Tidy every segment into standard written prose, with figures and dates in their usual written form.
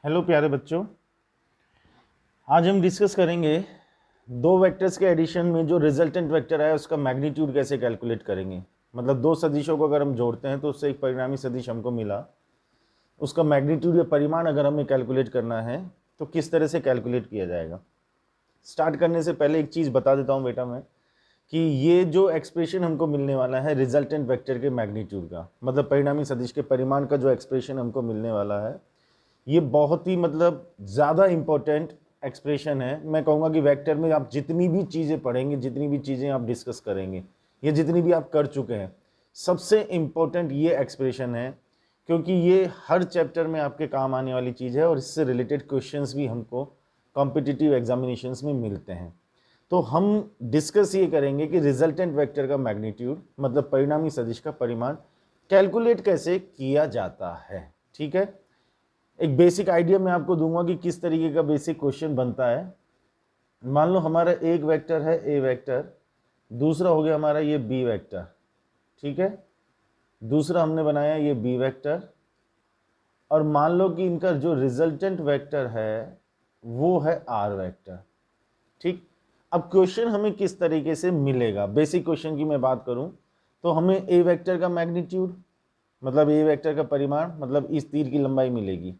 Hello प्यारे बच्चों, आज हम डिस्कस करेंगे दो वेक्टर्स के एडिशन में जो रिजल्टेंट वेक्टर है उसका मैग्नीट्यूड कैसे कैलकुलेट करेंगे। मतलब दो सदिशों को अगर हम जोड़ते हैं तो उससे एक परिणामी सदिश हमको मिला, उसका मैग्नीट्यूड या परिमाण अगर हमें कैलकुलेट करना है तो किस तरह से कैलकुलेट किया जाएगा। स्टार्ट करने से पहले एक चीज़ बता देता हूँ बेटा मैं कि ये जो एक्सप्रेशन हमको मिलने वाला है रिजल्टेंट वेक्टर के मैग्नीट्यूड का, मतलब परिणामी सदिश के परिमाण का जो एक्सप्रेशन हमको मिलने वाला है, ये बहुत ही मतलब ज़्यादा इम्पोर्टेंट एक्सप्रेशन है। मैं कहूँगा कि वेक्टर में आप जितनी भी चीज़ें पढ़ेंगे, जितनी भी चीज़ें आप डिस्कस करेंगे या जितनी भी आप कर चुके हैं, सबसे इम्पोर्टेंट ये एक्सप्रेशन है, क्योंकि ये हर चैप्टर में आपके काम आने वाली चीज़ है और इससे रिलेटेड क्वेश्चंस भी हमको कॉम्पिटिटिव एग्जामिनेशंस में मिलते हैं। तो हम डिस्कस ये करेंगे कि रिजल्टेंट वेक्टर का मैग्नीट्यूड मतलब परिणामी सदिश का परिमाण कैलकुलेट कैसे किया जाता है। ठीक है, एक बेसिक आइडिया मैं आपको दूंगा कि किस तरीके का बेसिक क्वेश्चन बनता है। मान लो हमारा एक वेक्टर है ए वेक्टर, दूसरा हो गया हमारा ये बी वेक्टर। ठीक है, दूसरा हमने बनाया ये बी वेक्टर, और मान लो कि इनका जो रिजल्टेंट वेक्टर है वो है आर वेक्टर। ठीक, अब क्वेश्चन हमें किस तरीके से मिलेगा। बेसिक क्वेश्चन की मैं बात करूं तो हमें ए वेक्टर का मैग्नीट्यूड मतलब ए वेक्टर का परिमाण मतलब इस तीर की लंबाई मिलेगी,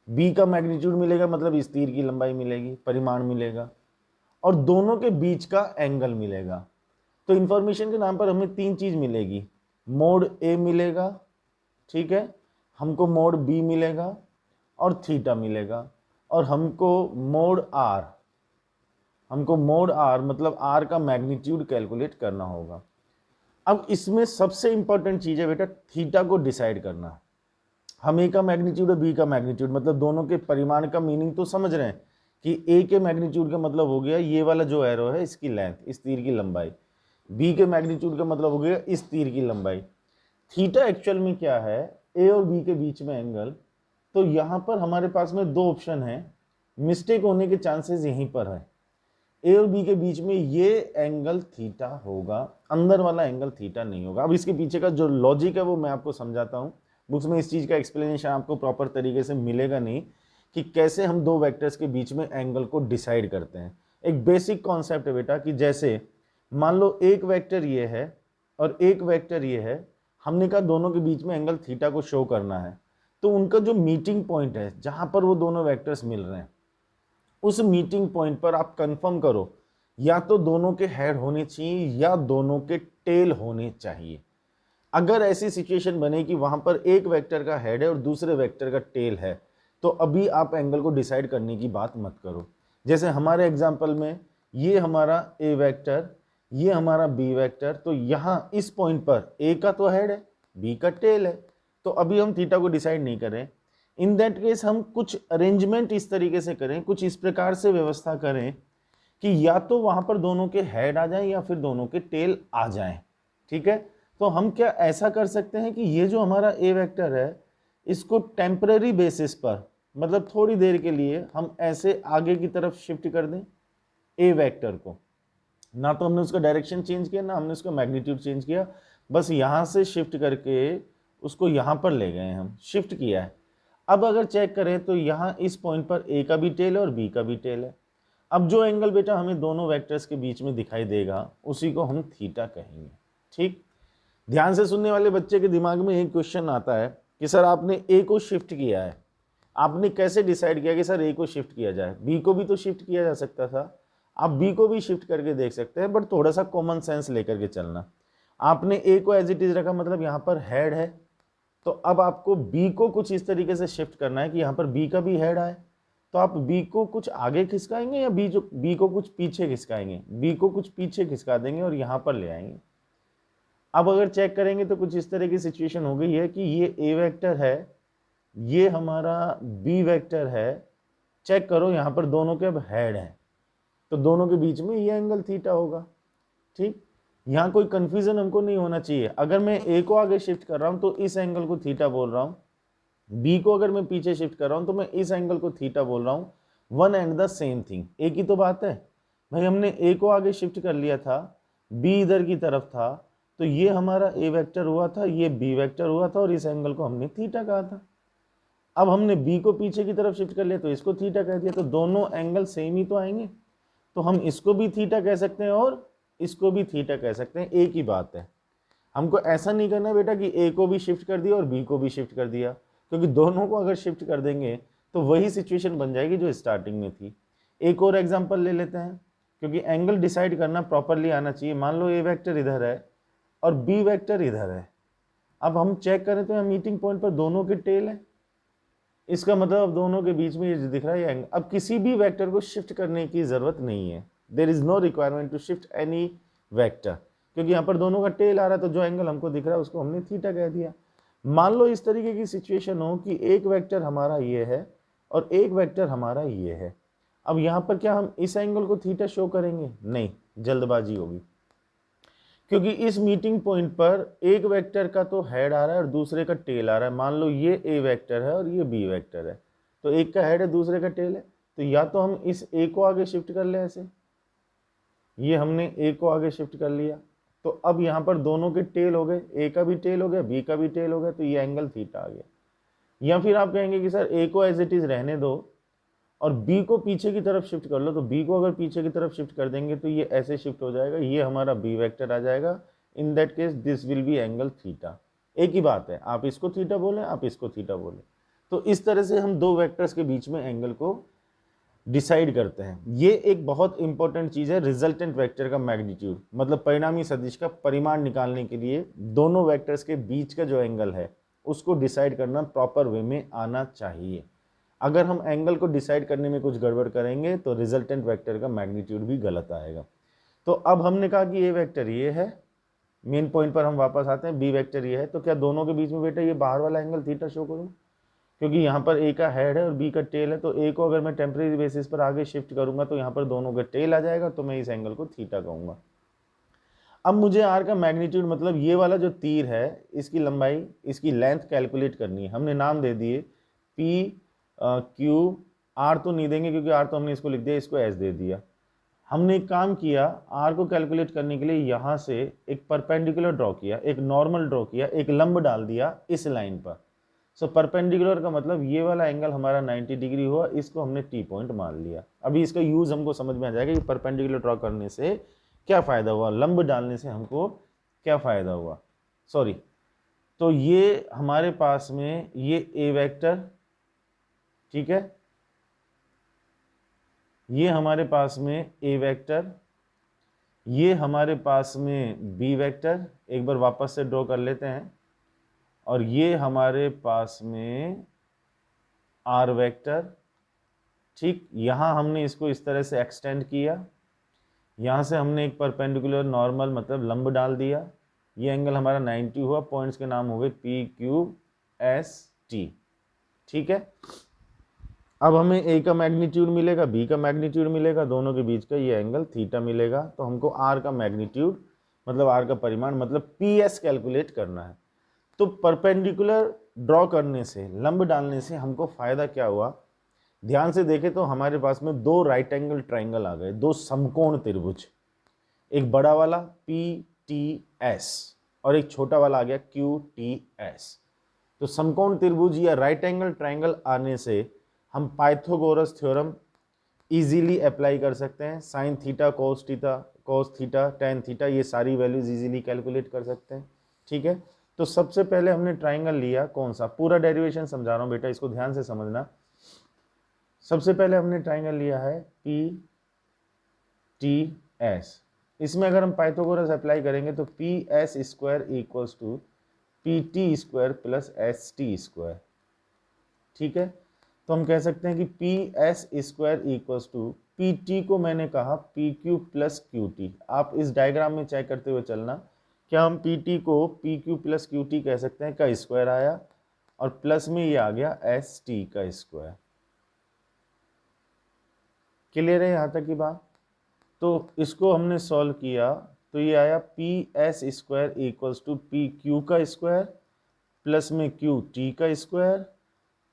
बी का मैग्नीट्यूड मिलेगा मतलब इस तीर की लंबाई मिलेगी, परिमाण मिलेगा, और दोनों के बीच का एंगल मिलेगा। तो इंफॉर्मेशन के नाम पर हमें तीन चीज मिलेगी, मोड ए मिलेगा, ठीक है, हमको मोड बी मिलेगा और थीटा मिलेगा, और हमको मोड आर मतलब आर का मैग्नीट्यूड कैलकुलेट करना होगा। अब इसमें सबसे इंपॉर्टेंट चीज है बेटा थीटा को डिसाइड करना। हम ए का मैग्नीट्यूड और बी का मैग्नीट्यूड मतलब दोनों के परिमाण का मीनिंग तो समझ रहे हैं कि ए के मैग्नीट्यूड का मतलब हो गया ये वाला जो एरो है इसकी लेंथ, इस तीर की लंबाई, बी के मैग्नीट्यूड का मतलब हो गया इस तीर की लंबाई। थीटा एक्चुअल में क्या है, ए और बी के बीच में एंगल। तो यहां पर हमारे पास में दो ऑप्शन है, मिस्टेक होने के चांसेस यहीं पर है। ए और बी के बीच में ये एंगल थीटा होगा, अंदर वाला एंगल थीटा नहीं होगा। अब इसके पीछे का जो लॉजिक है वो मैं आपको समझाता हूं। बुक्स में इस चीज का एक्सप्लेनेशन आपको प्रॉपर तरीके से मिलेगा नहीं कि कैसे हम दो वेक्टर्स के बीच में एंगल को डिसाइड करते हैं। एक बेसिक कॉन्सेप्ट है बेटा कि जैसे मान लो एक वेक्टर ये है और एक वेक्टर ये है, हमने कहा दोनों के बीच में एंगल थीटा को शो करना है। तो उनका जो मीटिंग पॉइंट है जहां पर वो दोनों वेक्टर्स मिल रहे हैं, उस मीटिंग पॉइंट पर आप कंफर्म करो या तो दोनों के हेड होने चाहिए या दोनों के टेल होने चाहिए। अगर ऐसी सिचुएशन बने कि वहां पर एक वेक्टर का हेड है और दूसरे वेक्टर का टेल है, तो अभी आप एंगल को डिसाइड करने की बात मत करो। जैसे हमारे एग्जांपल में ये हमारा ए वेक्टर, ये हमारा बी वेक्टर, तो यहां इस पॉइंट पर ए का तो हेड है, बी का टेल है, तो अभी हम थीटा को डिसाइड नहीं करें। इन दैट केस हम कुछ अरेंजमेंट इस तरीके से करें, कुछ इस प्रकार से व्यवस्था करें कि या तो वहां पर दोनों के हेड आ जाएं या फिर दोनों के टेल आ जाएं। ठीक है, तो हम क्या ऐसा कर सकते हैं कि ये जो हमारा ए वेक्टर है इसको टेम्पररी बेसिस पर मतलब थोड़ी देर के लिए हम ऐसे आगे की तरफ शिफ्ट कर दें ए वेक्टर को। ना तो हमने उसका डायरेक्शन चेंज किया, ना हमने उसका मैग्नीट्यूड चेंज किया, बस यहां से शिफ्ट करके उसको यहां पर ले गए, हम शिफ्ट किया है। अब अगर चेक करें तो यहां इस पॉइंट पर ए का भी टेल है और बी का भी टेल है। अब जो एंगल बेटा हमें दोनों वेक्टर्स के बीच में दिखाई देगा उसी को हम थीटा कहेंगे। ठीक, ध्यान से सुनने वाले बच्चे के दिमाग में एक क्वेश्चन आता है कि सर आपने ए को शिफ्ट किया है, आपने कैसे डिसाइड किया कि सर ए को शिफ्ट किया जाए, बी को भी तो शिफ्ट किया जा सकता था। आप बी को भी शिफ्ट करके देख सकते हैं, बट थोड़ा सा कॉमन सेंस लेकर के चलना। आपने ए को एज इट इज रखा मतलब यहाँ पर हेड है, तो अब आपको बी को कुछ इस तरीके से शिफ्ट करना है कि यहाँ पर बी का भी हेड आए। तो आप बी को कुछ आगे खिसकाएंगे या बी को कुछ पीछे खिसकाएंगे, बी को कुछ पीछे खिसका देंगे और यहाँ पर ले आएंगे। अब अगर चेक करेंगे तो कुछ इस तरह की सिचुएशन हो गई है कि ये ए वेक्टर है, ये हमारा बी वेक्टर है। चेक करो यहाँ पर दोनों के अब हेड हैं, तो दोनों के बीच में ये एंगल थीटा होगा। ठीक, यहाँ कोई कंफ्यूजन हमको नहीं होना चाहिए। अगर मैं ए को आगे शिफ्ट कर रहा हूँ तो इस एंगल को थीटा बोल रहा हूँ, बी को अगर मैं पीछे शिफ्ट कर रहा हूँ तो मैं इस एंगल को थीटा बोल रहा हूँ। One and the same thing, एक ही तो बात है भाई। हमने ए को आगे शिफ्ट कर लिया था, बी इधर की तरफ था, तो ये हमारा ए वेक्टर हुआ था, ये बी वेक्टर हुआ था, और इस एंगल को हमने थीटा कहा था। अब हमने बी को पीछे की तरफ शिफ्ट कर लिया तो इसको थीटा कह दिया, तो दोनों एंगल सेम ही तो आएंगे, तो हम इसको भी थीटा कह सकते हैं और इसको भी थीटा कह सकते हैं, एक ही बात है। हमको ऐसा नहीं करना बेटा कि ए को भी शिफ्ट कर दिया और बी को भी शिफ्ट कर दिया, क्योंकि दोनों को अगर शिफ्ट कर देंगे तो वही सिचुएशन बन जाएगी जो स्टार्टिंग में थी। एक और एग्जांपल ले लेते हैं, क्योंकि एंगल डिसाइड करना प्रॉपरली आना चाहिए। मान लो ए वेक्टर इधर है और बी वेक्टर इधर है, अब हम चेक करें तो यहाँ मीटिंग पॉइंट पर दोनों के टेल है, इसका मतलब अब दोनों के बीच में ये दिख रहा है ये एंगल। अब किसी भी वेक्टर को शिफ्ट करने की जरूरत नहीं है, there is no requirement to shift any vector, क्योंकि यहाँ पर दोनों का टेल आ रहा है, तो जो एंगल हमको दिख रहा है उसको हमने थीटा कह दिया। मान लो इस तरीके की सिचुएशन हो कि एक वेक्टर हमारा ये है और एक वेक्टर हमारा ये है, अब यहाँ पर क्या हम इस एंगल को थीटा शो करेंगे? नहीं, जल्दबाजी होगी, क्योंकि इस मीटिंग पॉइंट पर एक वेक्टर का तो हेड आ रहा है और दूसरे का टेल आ रहा है। मान लो ये ए वेक्टर है और ये बी वेक्टर है, तो एक का हेड है दूसरे का टेल है, तो या तो हम इस ए को आगे शिफ्ट कर ले, ऐसे ये हमने ए को आगे शिफ्ट कर लिया, तो अब यहाँ पर दोनों के टेल हो गए, ए का भी टेल हो गया, बी का भी टेल हो गया, तो ये एंगल थीटा आ गया। या फिर आप कहेंगे कि सर ए को एज इट इज रहने दो और बी को पीछे की तरफ शिफ्ट कर लो, तो बी को अगर पीछे की तरफ शिफ्ट कर देंगे तो ये ऐसे शिफ्ट हो जाएगा, ये हमारा बी वेक्टर आ जाएगा, in that case this will be angle theta. एक ही बात है, आप इसको थीटा बोले, आप इसको थीटा बोले। तो इस तरह से हम दो वेक्टर्स के बीच में एंगल को डिसाइड करते हैं। ये एक बहुत इंपॉर्टेंट चीज है, रिजल्टेंट वेक्टर का मैग्नीट्यूड, मतलब परिणामी सदिश का परिमाण निकालने के लिए दोनों वेक्टर्स के बीच का जो एंगल है उसको डिसाइड करना प्रॉपर वे में आना चाहिए। अगर हम एंगल को डिसाइड करने में कुछ गड़बड़ करेंगे तो रिजल्टेंट वेक्टर का मैग्नीट्यूड भी गलत आएगा। तो अब हमने कहा कि ए वेक्टर ये है, मेन पॉइंट पर हम वापस आते हैं, बी वेक्टर ये है, तो क्या दोनों के बीच में बेटा ये बाहर वाला एंगल थीटा शो करूं? क्योंकि यहाँ पर ए का हेड है और बी का टेल है, तो ए को अगर मैं टेम्परेरी बेसिस पर आगे शिफ्ट करूंगा तो यहाँ पर दोनों का टेल आ जाएगा, तो मैं इस एंगल को थीटा कहूंगा। अब मुझे आर का मैग्नीट्यूड, मतलब ये वाला जो तीर है इसकी लंबाई, इसकी लेंथ कैलकुलेट करनी है। हमने नाम दे दिए पी क्यू, आर तो नहीं देंगे क्योंकि आर तो हमने इसको लिख दिया, इसको एस दे दिया। हमने एक काम किया, आर को कैलकुलेट करने के लिए यहाँ से एक परपेंडिकुलर ड्रॉ किया, एक नॉर्मल ड्रॉ किया, एक लंब डाल दिया इस लाइन पर। सो परपेंडिकुलर का मतलब ये वाला एंगल हमारा 90 डिग्री हुआ, इसको हमने टी पॉइंट मान लिया। अभी इसका यूज हमको समझ में आ जाएगा कि परपेंडिकुलर ड्रॉ करने से क्या फायदा हुआ, लंब डालने से हमको क्या फायदा हुआ। सॉरी, तो ये हमारे पास में ये ए वेक्टर, ठीक है, ये हमारे पास में ए वेक्टर, ये हमारे पास में बी वेक्टर, एक बार वापस से ड्रॉ कर लेते हैं, और ये हमारे पास में आर वेक्टर। ठीक, यहां हमने इसको इस तरह से एक्सटेंड किया, यहां से हमने एक परपेंडिकुलर नॉर्मल मतलब लंब डाल दिया, ये एंगल हमारा 90 हुआ, पॉइंट्स के नाम हो गए पी क्यू एस टी। ठीक है, अब हमें ए का मैग्नीट्यूड मिलेगा, बी का मैग्नीट्यूड मिलेगा, दोनों के बीच का ये एंगल थीटा मिलेगा, तो हमको आर का मैग्नीट्यूड मतलब आर का परिमाण मतलब पी एस कैलकुलेट करना है। तो परपेंडिकुलर ड्रॉ करने से, लंब डालने से हमको फायदा क्या हुआ, ध्यान से देखें तो हमारे पास में दो राइट एंगल ट्राइंगल आ गए, दो समकोण त्रिभुज, एक बड़ा वाला पी टी एस और एक छोटा वाला आ गया क्यू टी एस। तो समकोण त्रिभुज या राइट एंगल ट्राइंगल आने से हम पाइथागोरस थ्योरम इजीली अप्लाई कर सकते हैं। Sine theta, cos theta, tan theta, ये सारी वैल्यूज इजीली कैलकुलेट कर सकते हैं। ठीक है, तो सबसे पहले हमने ट्राइंगल लिया, कौन सा, पूरा डेरिवेशन समझा रहा हूं बेटा, इसको ध्यान से समझना। सबसे पहले हमने ट्राइंगल लिया है पी टी एस, इसमें अगर हम पाइथागोरस अप्लाई करेंगे तो P S square equals to P T square plus S T square. ठीक है, तो हम कह सकते हैं कि P S square equals to P T को मैंने कहा P Q plus Q T. आप इस डायग्राम में चेक करते हुए चलना, क्या हम पी टी को P Q plus Q T कह सकते हैं, का स्क्वायर आया और प्लस में ये आ गया एस टी का स्क्वायर। क्लियर है यहाँ तक की बात? तो इसको हमने सॉल्व किया तो ये आया P S square equals to P Q का स्क्वायर प्लस में क्यू टी का स्क्वायर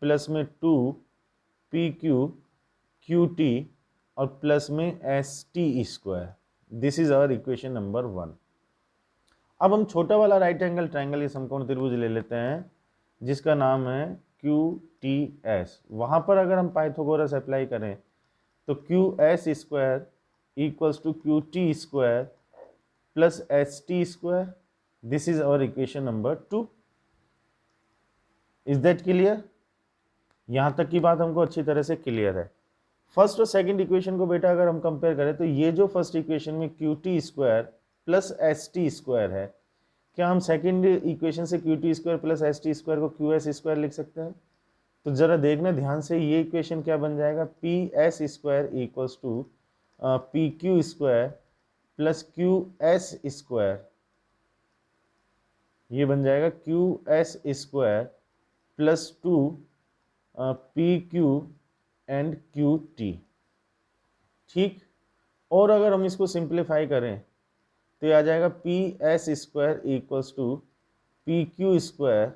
प्लस में 2 पी क्यू क्यू टी और प्लस में S T square. This is our equation number 1। अब हम छोटा वाला राइट एंगल ट्राइंगल या समकोण त्रिभुज ले लेते हैं जिसका नाम है क्यू टी एस, वहाँ पर अगर हम पाइथागोरस अप्लाई करें तो Q S square equals to Q T square plus S T square, this is our equation number 2। Is that clear? यहाँ तक की बात हमको अच्छी तरह से क्लियर है। फर्स्ट और सेकंड इक्वेशन को बेटा अगर हम कंपेयर करें तो ये जो फर्स्ट इक्वेशन में Q T square plus S T square है, क्या हम सेकंड इक्वेशन से Q T square plus S T square को क्यू एस स्क्वायर लिख सकते हैं? तो जरा देखना ध्यान से, ये इक्वेशन क्या बन जाएगा, P S square equals to P Q square plus Q S square, ये बन जाएगा Q S square plus 2 P Q and Q T. ठीक, और अगर हम इसको सिंप्लीफाई करें तो ये आ जाएगा P S square equals to P Q square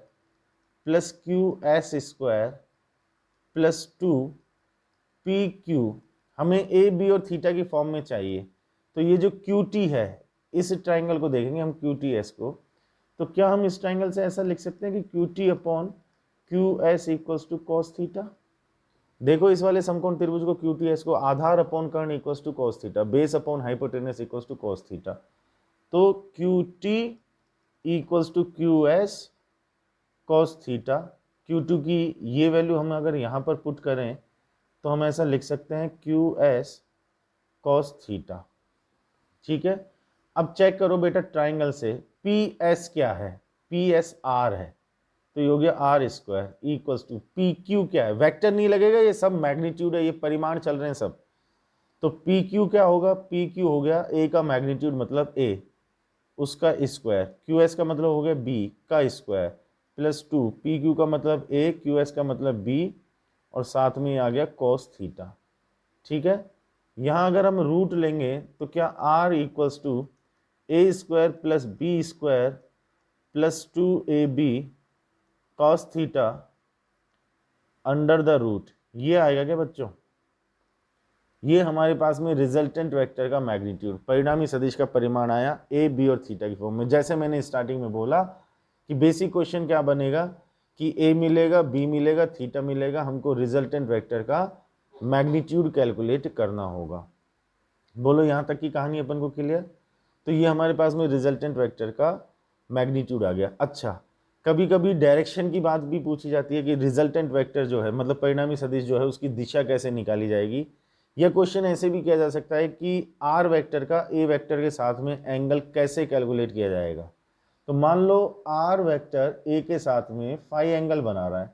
plus Q S square plus 2 P Q. हमें ए बी और थीटा की फॉर्म में चाहिए, तो ये जो क्यू टी है, इस ट्राइंगल को देखेंगे हम क्यू टी एस को, तो क्या हम इस ट्राइंगल से ऐसा लिख सकते हैं कि Q T upon Q S equals to cos theta. देखो इस वाले समकोण त्रिभुज को क्यू टी एस को आधार अपॉन कर्ण equals to cos theta, base upon hypotenuse equals to cos theta, तो Q T equals to Q S cos theta. Q two की ये वैल्यू हम अगर यहाँ पर पुट करें तो हम ऐसा लिख सकते हैं क्यू एस कॉस थीटा। ठीक है, अब चेक करो बेटा ट्राइंगल से, पी एस क्या है, पी एस आर है, तो ये हो गया R square equals to P Q क्या है, वेक्टर नहीं लगेगा, ये सब मैग्नीट्यूड है, ये परिमाण चल रहे हैं सब, तो पी क्यू क्या होगा, पी क्यू हो गया ए का मैग्नीट्यूड मतलब ए, उसका स्क्वायर, क्यू एस का मतलब हो गया बी का स्क्वायर प्लस 2 पी क्यू का मतलब ए, क्यू एस का मतलब बी, और साथ में आ गया कॉस थीटा। ठीक है, यहाँ अगर हम रूट लेंगे तो क्या R equals to A square plus B square plus 2ab cos theta under the root, ये आएगा क्या बच्चों? ये हमारे पास में रिजल्टेंट वेक्टर का मैग्नीट्यूड, परिणामी सदिश का परिमाण आया ए बी और थीटा की फॉर्म में। जैसे मैंने स्टार्टिंग में बोला कि बेसिक क्वेश्चन क्या बनेगा कि ए मिलेगा, बी मिलेगा, थीटा मिलेगा, हमको रिजल्टेंट वेक्टर का मैग्नीट्यूड कैलकुलेट करना होगा। बोलो यहाँ तक की कहानी अपन को क्लियर? तो ये हमारे पास में रिजल्टेंट वेक्टर का मैग्नीट्यूड आ गया। अच्छा, कभी कभी डायरेक्शन की बात भी पूछी जाती है कि रिजल्टेंट वेक्टर जो है, मतलब परिणामी सदिश जो है, उसकी दिशा कैसे निकाली जाएगी। यह क्वेश्चन ऐसे भी किया जा सकता है कि आर वेक्टर का ए वेक्टर के साथ में एंगल कैसे कैलकुलेट किया जाएगा। तो मान लो आर वेक्टर ए के साथ में फाई एंगल बना रहा है,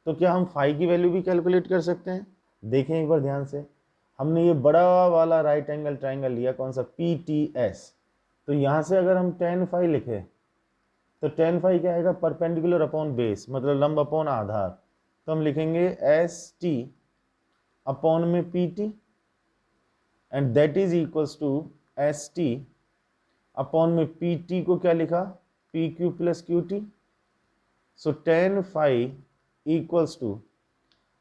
तो क्या हम फाई की वैल्यू भी कैलकुलेट कर सकते हैं? देखें एक बार ध्यान से, हमने ये बड़ा वाला राइट एंगल ट्राइंगल लिया, कौन सा, पी टी एस, तो यहाँ से अगर हम tan फाई लिखें तो tan फाई क्या आएगा, परपेंडिकुलर अपॉन बेस, मतलब लंब अपॉन आधार, तो हम लिखेंगे एस टी अपॉन में P T and that is equals to S T upon में पी टी को क्या लिखा, P Q plus Q T, so tan phi equals to,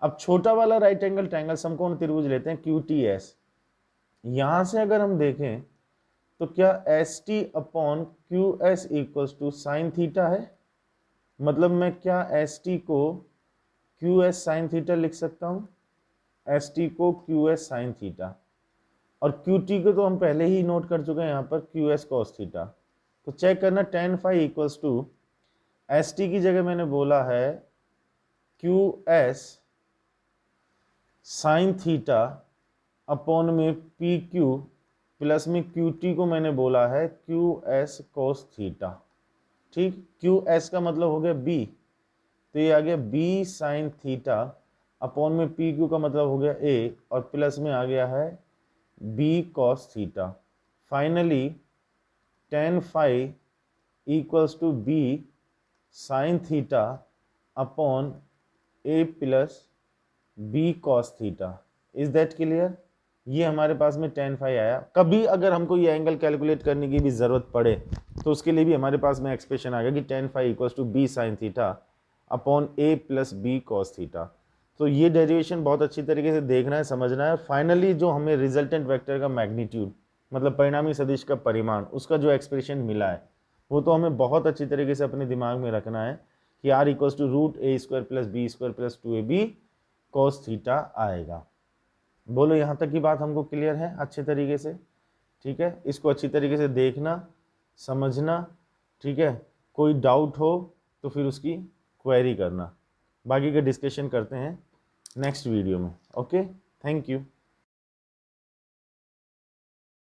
अब छोटा वाला राइट एंगल ट्राइंगल समकोण त्रिभुज लेते हैं क्यू टी एस, यहां से अगर हम देखें तो क्या S T upon Q S equals to sine theta है, मतलब मैं क्या एस टी को क्यू एस साइन थीटा लिख सकता हूं, एस टी को क्यू एस साइन थीटा, और क्यू टी को तो हम पहले ही नोट कर चुके हैं यहाँ पर क्यू एस कॉस थीटा। तो चेक करना tan phi equals to S T की जगह मैंने बोला है Q S sine theta upon में पी क्यू प्लस में क्यू टी को मैंने बोला है क्यू एस कोस थीटा। ठीक, क्यू एस का मतलब हो गया बी, तो ये आ गया बी साइन थीटा अपॉन में पी क्यू का मतलब हो गया ए, और प्लस में आ गया है B cos theta. Finally tan phi equals to B sine theta upon A plus B cos theta. Is that clear? ये हमारे पास में tan फाई आया। कभी अगर हमको ये एंगल कैलकुलेट करने की भी ज़रूरत पड़े तो उसके लिए भी हमारे पास में एक्सप्रेशन आ गया कि tan phi equals to B sine theta upon A plus B cos theta. तो ये डेरिवेशन बहुत अच्छी तरीके से देखना है, समझना है। फाइनली जो हमें रिजल्टेंट वेक्टर का मैग्नीट्यूड, मतलब परिणामी सदिश का परिमाण, उसका जो एक्सप्रेशन मिला है वो तो हमें बहुत अच्छी तरीके से अपने दिमाग में रखना है कि R equals to root A square plus B square plus 2ab cos theta आएगा। बोलो यहाँ तक की बात हमको क्लियर है अच्छे तरीके से? ठीक है, इसको अच्छी तरीके से देखना, समझना, ठीक है। कोई डाउट हो तो फिर उसकी क्वेरी करना, बाकी का डिस्कशन करते हैं नेक्स्ट वीडियो में। Okay, thank you.